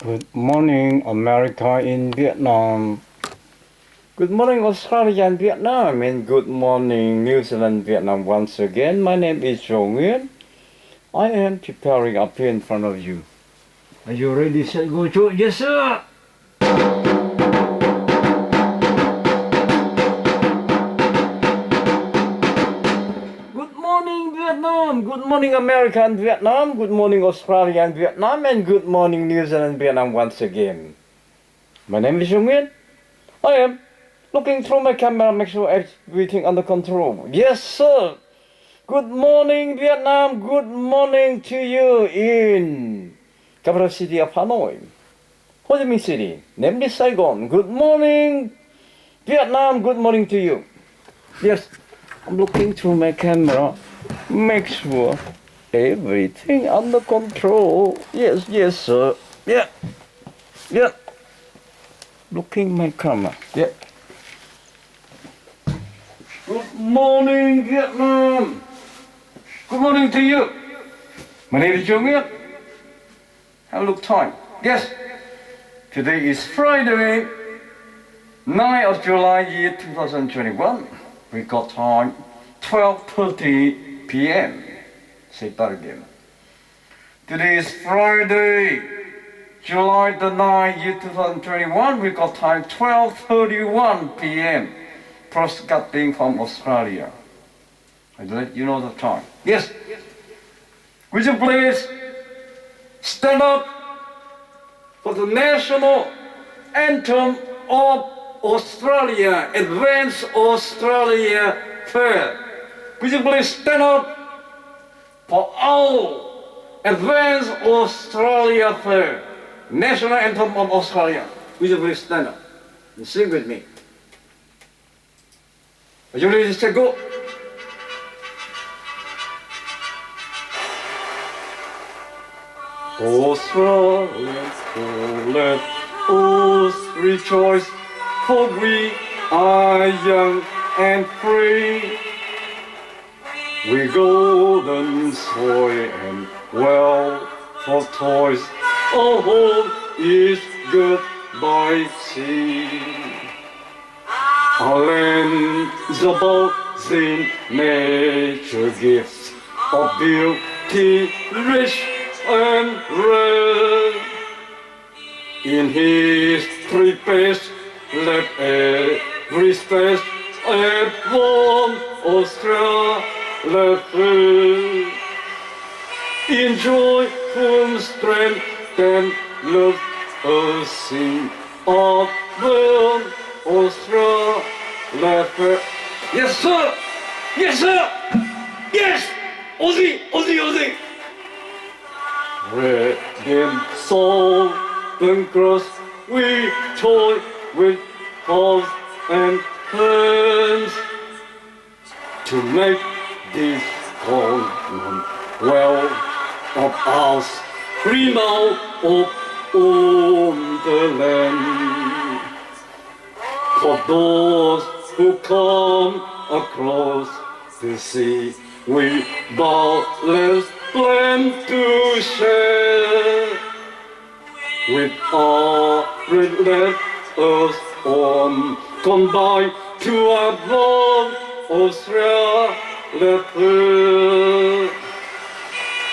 Good morning, America in Vietnam. Good morning, Australia and Vietnam. And good morning, New Zealand, Vietnam once again. My name is Nguyen. I am preparing up here in front of you. Are you ready, set, go, shoot? Yes, sir! Good morning, Vietnam. Good morning, America and Vietnam. Good morning, Australia and Vietnam. And good morning, New Zealand, Vietnam once again. My name is Nguyen. I am looking through my camera, make sure everything under control. Yes, sir. Good morning, Vietnam. Good morning to you in capital city of Hanoi, Ho Chi Minh City, namely Saigon. Good morning, Vietnam. Good morning to you. Yes, I'm looking through my camera, make sure everything under control. Yes, yes, sir. Yeah, yeah. Looking my camera. Yeah. Good morning, Vietnam. Good morning to you. My name is Nguyen. Have a look time. Yes. Today is Friday, 9th of July, year 2021. We got time 12:30 p.m. Say that again. Today is Friday, July the 9th, year 2021. We got time 12:31 p.m. Broadcasting from Australia. I let you know the time. Yes. Would you please stand up for the national anthem of Australia, Advance Australia Fair. Would you please stand up for all Advance Australia Fair, national anthem of Australia. Would you please stand up and sing with me? Are you ready to go? Australia, let us rejoice, for we are young and free. We golden soil and wealth for toys, our home is good by sea. Our land is about in nature gifts of beauty rich and rare. In history past, let every space at one Australia free. In joyful strength and love us sing of one Australia fair. Yes, sir! Yes, sir! Yes! Aussie! Aussie! Aussie! Red and soul and cross, we toy with paws and hands to make this commonwealth of ours renown of the land. For those who come across the sea, we boundless plan to share with all let us on combine to above Australia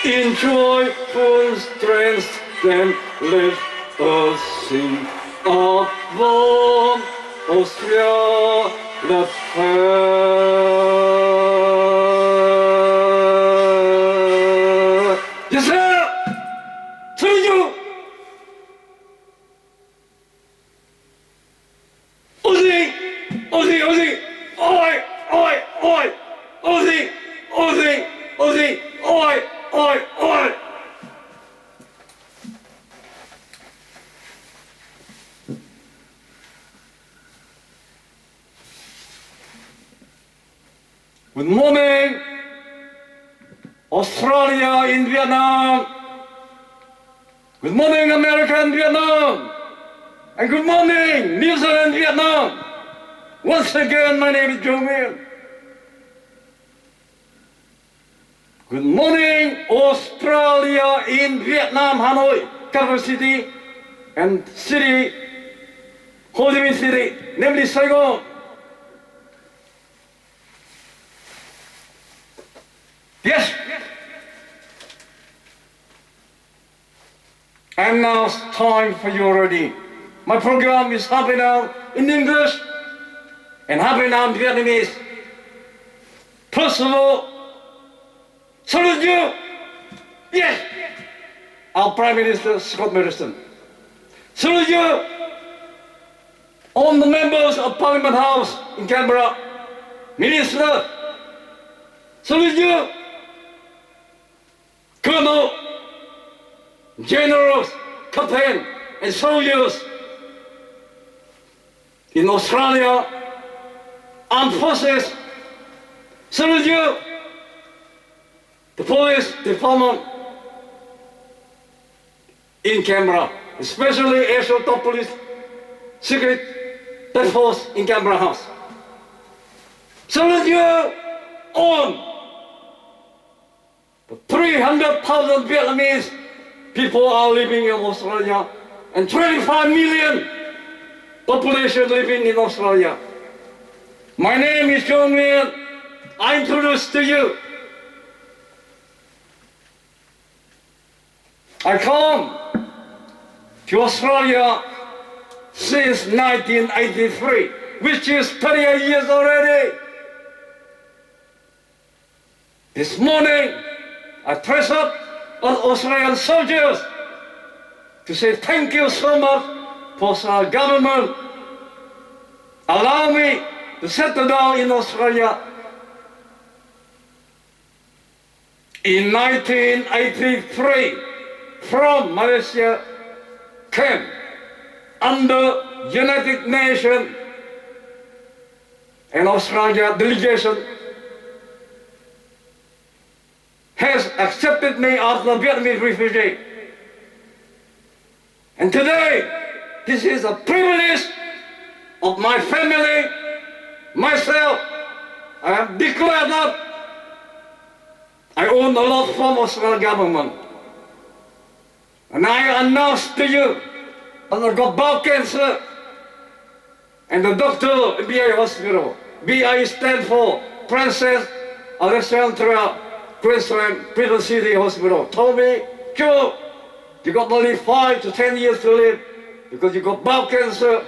in joyful strength then let us sing above Australia Yes, sir! To you! Aussie! Aussie! Aussie! Oi! Oi! Oi! Aussie! Aussie! Aussie! Oi! Oi! Oi! Good morning, Australia in Vietnam. Good morning, America and Vietnam. And good morning, New Zealand, Vietnam. Once again, my name is Nguyen. Good morning, Australia in Vietnam, Hanoi, capital city, and city, Ho Chi Minh City, namely Saigon. Yes. And now it's time for you already. My program is half an hour in English and half an hour in Vietnamese. First of all, salute you. Yes. Our Prime Minister, Scott Morrison. Salute you. All the members of Parliament House in Canberra. Minister. Salute you. Colonel, generals, captain, and soldiers in Australia, armed forces. Salute you. The police department in Canberra, especially Airshore Top Police Secret Task Force in Canberra House. Salute you on the 300,000 Vietnamese people are living in Australia and 25 million population living in Australia. My name is Nguyen. I introduce to you. I come to Australia since 1983, which is 38 years already. This morning, I dress up as Australian soldiers to say thank you so much for our government. Allow me to settle down in Australia. In 1983, from Malaysia, came under United Nations and Australia delegation has accepted me as a Vietnamese refugee. And today, this is a privilege of my family, myself. I have declared that I own a lot from Australian government. And I announce to you that I got bowel cancer. And the doctor at BI Hospital, BI stands for Princess Alexandra Queensland Prison City Hospital, told me, Joe, you got only 5 to 10 years to live because you got bowel cancer.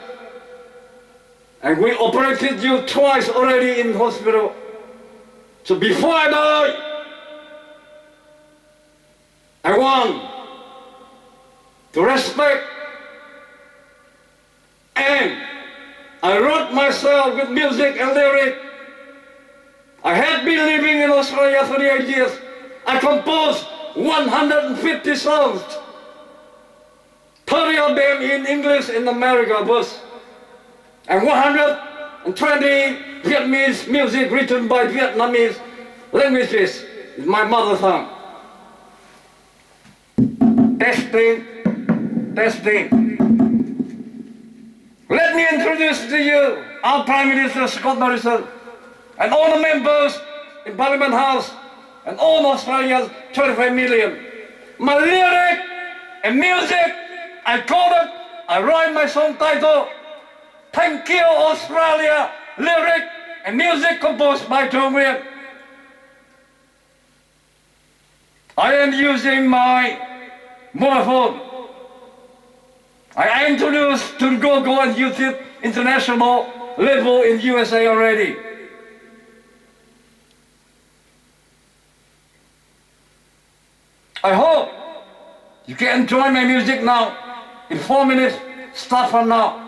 And we operated you twice already in hospital. So before I die, I want to respect, and I wrote myself with music and lyric. I had been living in Australia 38 years. I composed 150 songs, 30 of them in English in America was, and 120 Vietnamese music written by Vietnamese languages is my mother tongue. Testing, testing. Let me introduce to you our Prime Minister Scott Morrison and all the members in Parliament House and all Australians, 25 million. My lyric and music, I called it, I write my song title, Thank You Australia, lyric and music composed by Nguyen. I am using my mobile phone. I introduced to go and YouTube international level in USA already. I hope you can enjoy my music now. In 4 minutes, start from now.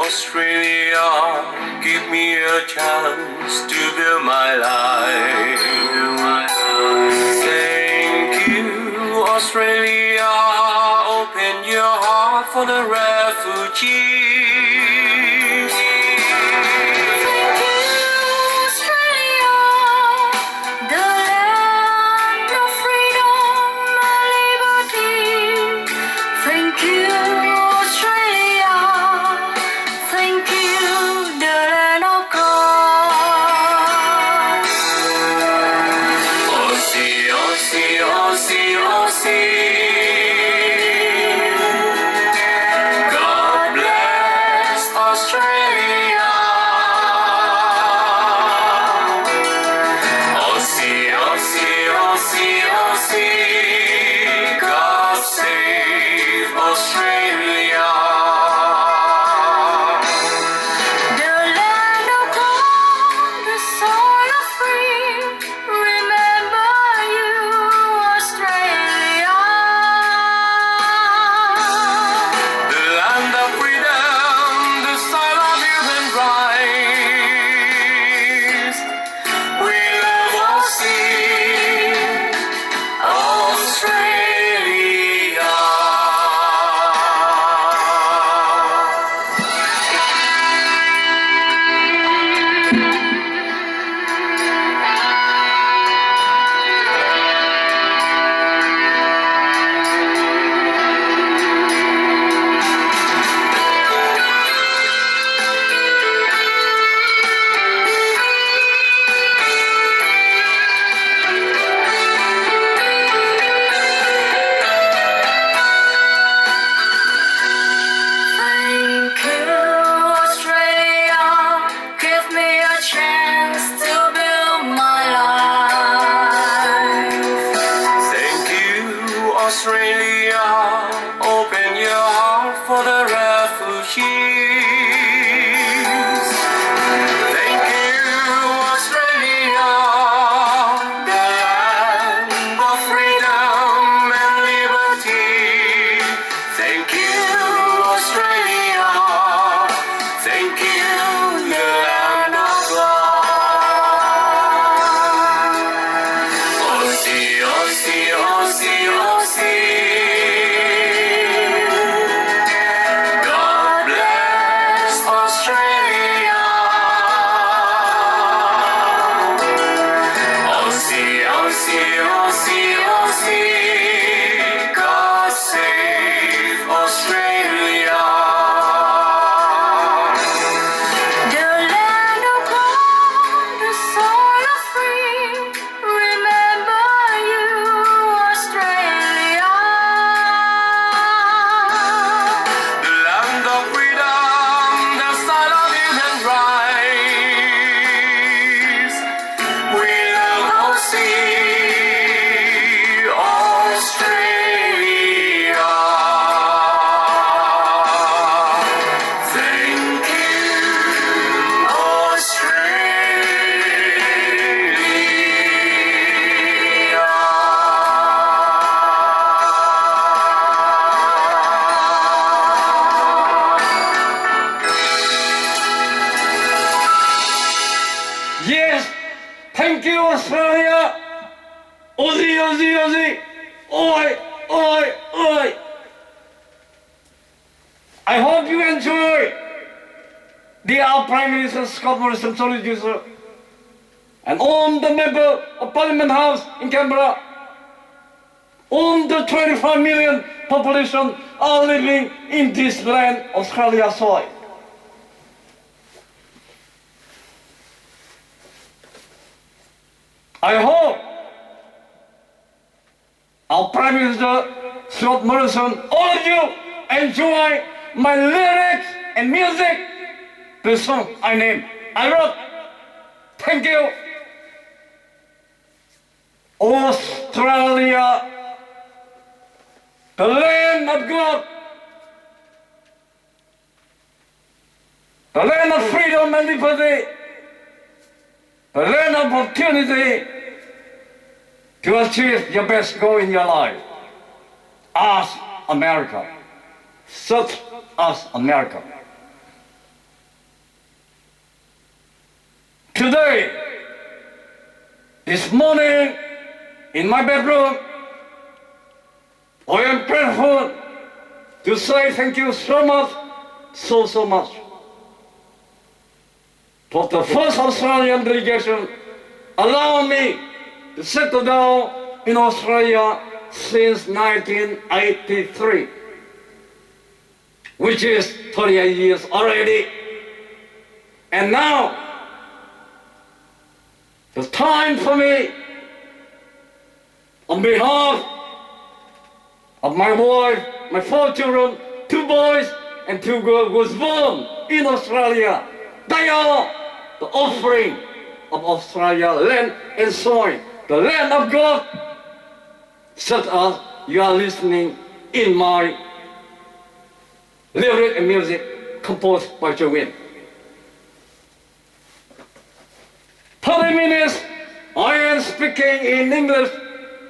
Australia, give me a chance to build my life. Thank Australia, open your heart for the refugees. Thank you, Australia, the land of freedom and liberty. Thank you, Australia. Thank you, the land of God. Aussie, Aussie, Aussie, Aussie. God bless Australia. Aussie, Aussie, Aussie, Aussie. God save Australia. The land of God, the soil of free. Remember you, Australia. The land of freedom, the soil of human rights. We love Aussie, Australia. Thank you, Australia. Give me a chance to build my life. Thank you, Australia. Open your heart for the refugees. Thank you, Australia, the land of freedom and liberty. Thank you, Australia. Thank you, the land of God. Aussie, Aussie, Aussie, Aussie. God bless Australia. Aussie, Aussie, Aussie, Aussie. God save Australia. The land of God, the soil of free. Remember you, Australia. The land of freedom, the soil of human rights. We love Aussie, Australia. Thank you, Australia. Yes, thank you, Australia. Aussie, Aussie, Aussie. Oi, oi, oi. I hope you enjoy our Prime Minister Scott Morrison soliloquy and all the member of Parliament House in Canberra. All the 25 million population are living in this land, Australia soil. I hope our Prime Minister Scott Morrison, all of you enjoy my lyrics and music, the song I wrote. Thank you. Australia, the land of God, the land of freedom and liberty, the land of opportunity to achieve your best goal in your life. As America, such as America. Today, this morning, in my bedroom, I am grateful to say thank you so much, so much, for the first Australian delegation allowing me to settle down in Australia since 1983, which is 28 years already. And now, the time for me, on behalf of my wife, my 4 children, 2 boys and 2 girls, was born in Australia. They are the offering of Australia, land and soil, the land of God, such as you are listening in my lyric and music composed by Nguyen. 30 minutes I am speaking in English,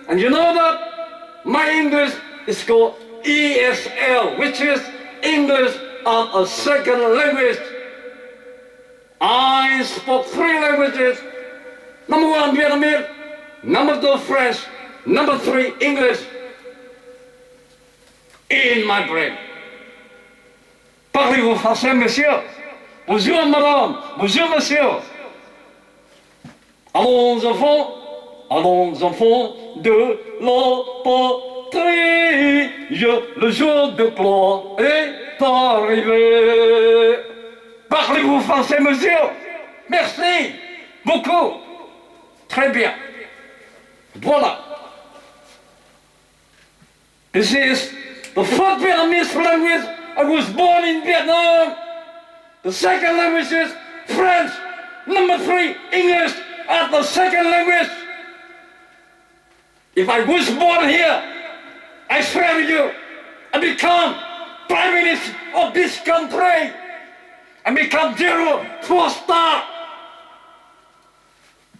and you know that my English is called ESL, which is English as a second language. I spoke 3 languages. Number 1, Vietnamese. Number 2, French. Number 3, English. In my brain. Parlez-vous français, monsieur? Bonjour, madame. Bonjour, monsieur. Allons, enfants de la patrie. Le jour de gloire est arrivé. Parlez-vous français, monsieur? Merci beaucoup. Très bien. Voilà. This is the first Vietnamese language. I was born in Vietnam. The second language is French. Number 3, English as the second language. If I was born here, I swear to you, I become Prime Minister of this country. I become 4-star.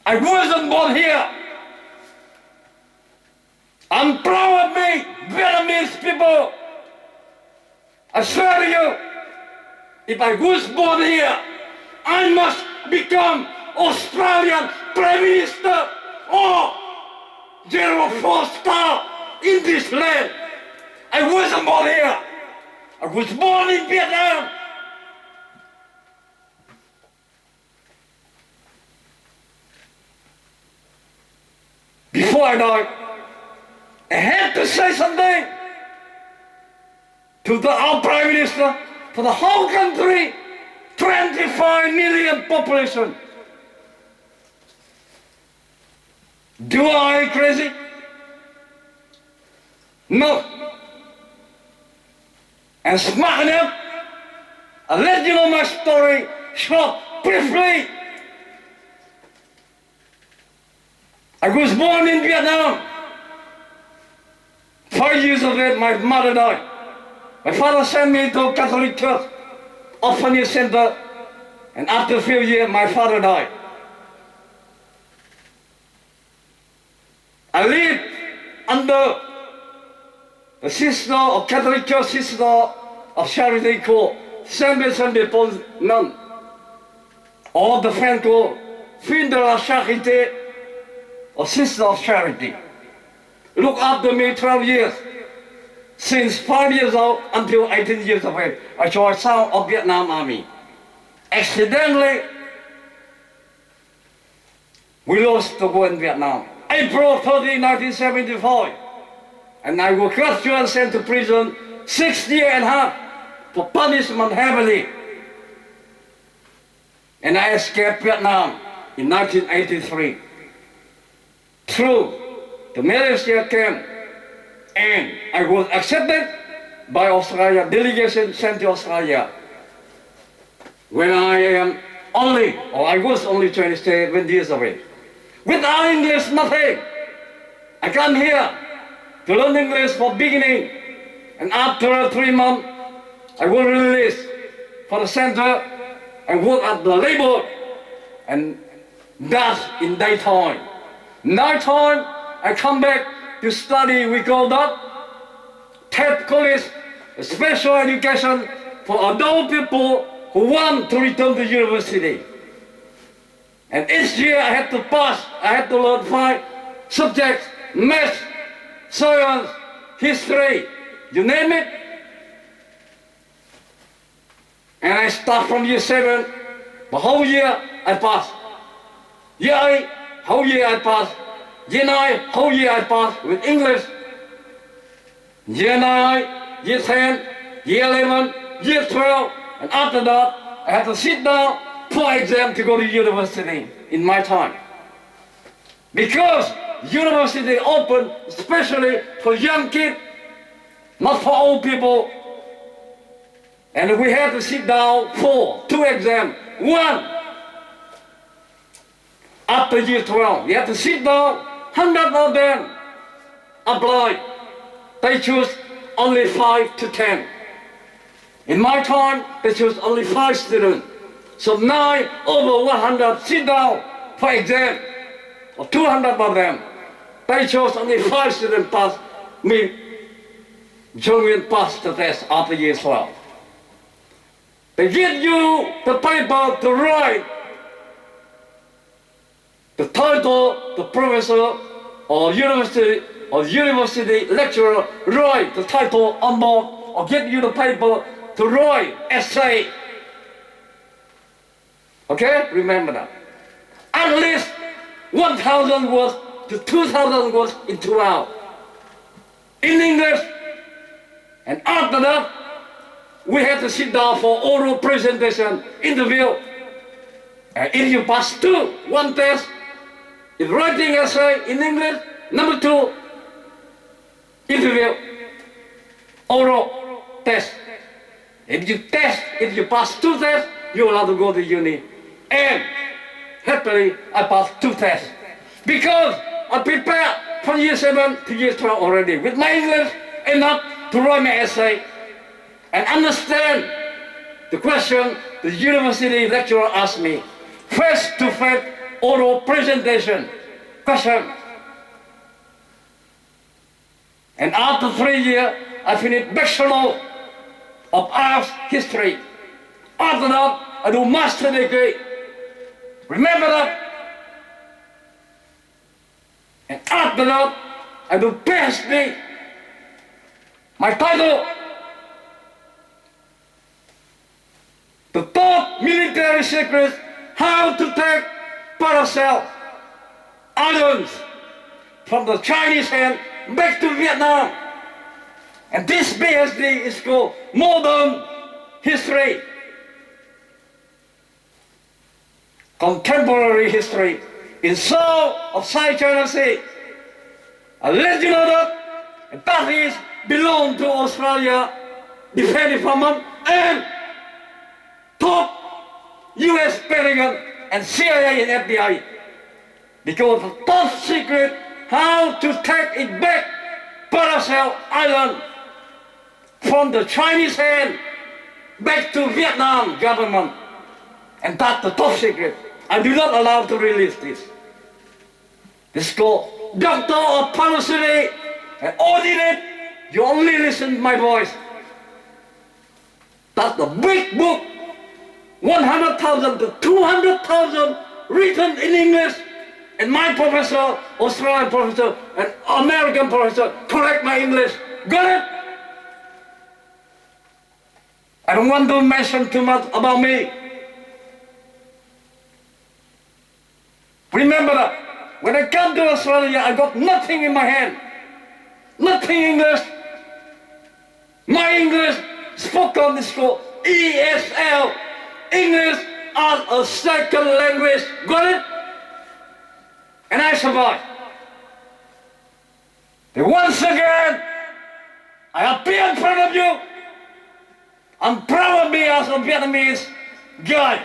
I wasn't born here. I'm proud of me, Vietnamese people. I swear to you, if I was born here, I must become Australian Prime Minister or 4-star in this land. I wasn't born here. I was born in Vietnam. Before I died, I had to say something to our Prime Minister for the whole country, 25 million population. Do I crazy? No. And smart enough, I'll let you know my story short, briefly. I was born in Vietnam. 5 years of it, my mother died. My father sent me to Catholic church, orphanage center, and after a few years, my father died. I lived under the sister of Catholic Church, sister of charity called Saint-Vincent Paul Nun, or the friend called Fille de la Charité, or Sister of Charity. Look after me 12 years. Since 5 years old until 18 years of age, I joined South of Vietnam Army. Accidentally, we lost the war in Vietnam. April 30, 1975. And I was captured and sent to prison 6 years and a half for punishment heavily. And I escaped Vietnam in 1983 through the Malaysia camp, and I was accepted by Australia, delegation sent to Australia. When I was only 27 years of age. Without English, nothing. I come here to learn English for beginning, and after 3 months, I was released for the center and work at the labor, and that's in daytime. Nighttime, I come back to study, we call that Tktqsvn, special education for adult people who want to return to university. And each year I had to pass, I had to learn 5 subjects: math, science, history, you name it. And I start from year 7, the whole year I pass. Year 8, whole year I pass. Year 9, whole year I pass with English. Year 9, year 10, year 11, year 12, and after that, I had to sit down for exam to go to university in my time. Because university open especially for young kids, not for old people. And we had to sit down for 2 exams. One, after year 12, you have to sit down, 100 of them applied. They choose only 5 to 10. In my time, they choose only 5 students. So 9 over 100 sit down for exam, or 200 of them. They chose only 5 students pass. Me, Nguyen passed the test after year 12. They give you the paper to write the title, the professor or university lecturer write the title on board, or give you the paper to write essay. Okay, remember that. At least 1,000 words to 2,000 words in 2 hours in English. And after that, we had to sit down for oral presentation, interview. And if you pass 1 test, if writing essay in English, number 2, interview, oral test. If you pass 2 tests, you're allowed to go to uni. And happily, I passed 2 tests. Because I prepared from year 7 to year 12 already with my English enough to write my essay and understand the question the university lecturer asked me. Face-to-face oral presentation question. And after 3 years, I finished Bachelor of Arts History. After that, I do master degree. Remember that? And after that, I do PhD. My title, the top military secrets, how to take paracel islands from the Chinese hand back to Vietnam. And this PhD is called Modern History, Contemporary History in South of South China Sea. I let you know that is belong to Australia Defense Department and top US Pentagon and CIA and FBI. Because the top secret how to take it back, Paracel Island, from the Chinese hand back to Vietnam government. And that's the top secret. I do not allow to release this. This is called Doctor of Policy and audit. You only listen to my voice. That's the big book, 100,000 to 200,000 written in English. And my professor, Australian professor, and American professor correct my English. Got it? I don't want to mention too much about me. Remember that when I come to Australia, I got nothing in my hand. Nothing English. My English spoken is called ESL, English as a second language. Got it? And I survived. And once again, I appear in front of you. I'm proud of me as a Vietnamese guy.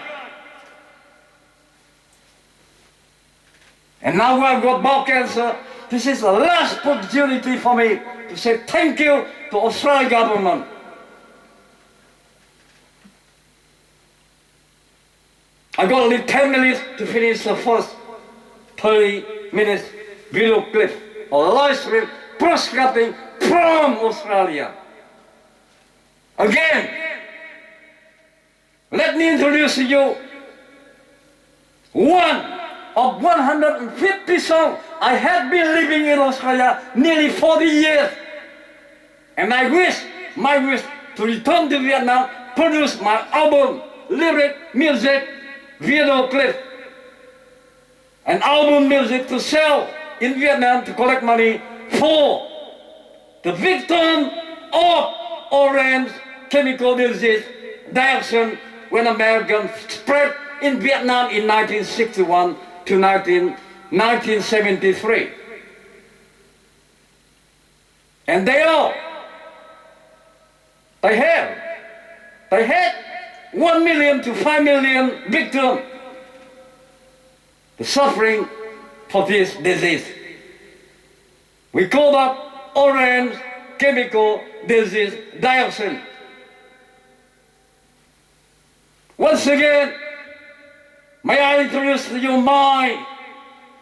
And now I've got bowel cancer. This is the last opportunity for me to say thank you to Australian government. I got only 10 minutes to finish the first 30 minutes video clip or live stream broadcasting from Australia. Again, let me introduce to you one of 150 songs. I have been living in Australia nearly 40 years. And my wish to return to Vietnam, produce my album, lyric, music, video clip, and album music to sell in Vietnam to collect money for the victim of orange chemical disease dioxin when Americans spread in Vietnam in 1961 to 1973. And they had 1 million to 5 million victims suffering for this disease. We call that orange chemical disease dioxin. Once again, may I introduce to you my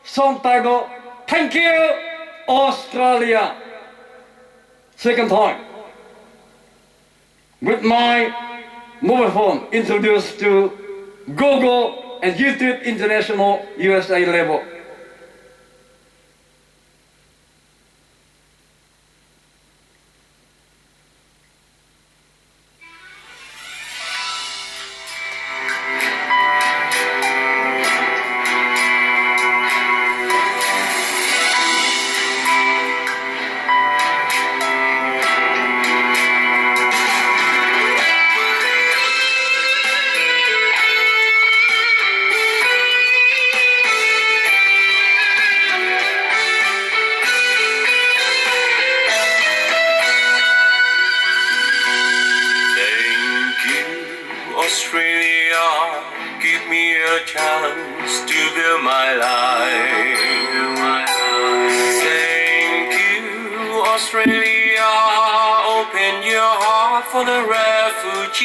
song title, Thank You, Australia. Second time, with my mobile phone introduced to Google and YouTube International USA level. Australia, give me a chance to build my life. Thank you, Australia, open your heart for the refugees.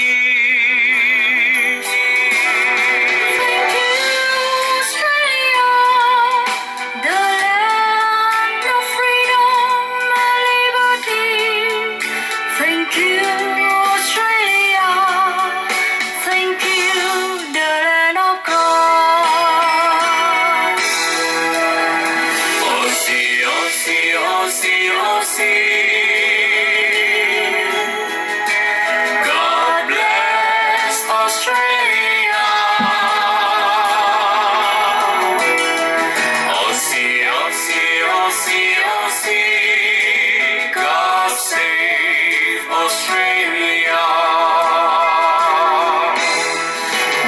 Thank you, Australia, the land of freedom and liberty. Thank you, Australia. Thank you, the land of God. Aussie, Aussie, Aussie, Aussie. God bless Australia. Aussie, Aussie, Aussie, Aussie. God save Australia.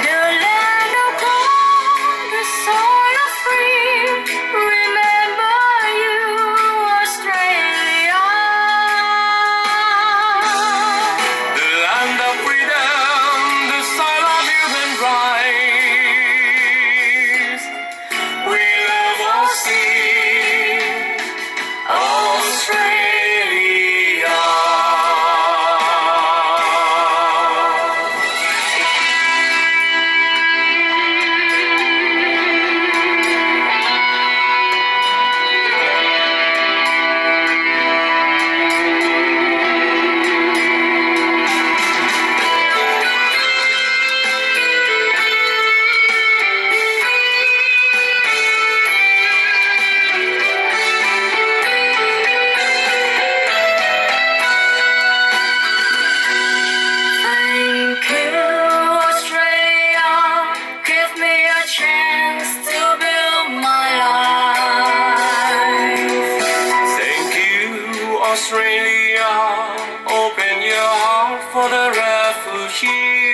The land of God, the soil of free. Remember you, Australia. The land of freedom, the soil of human rights. We love Aussie, Australia. Thank you, Australia. Give me a chance to build my life. Thank you, Australia. Open your heart for the refugees.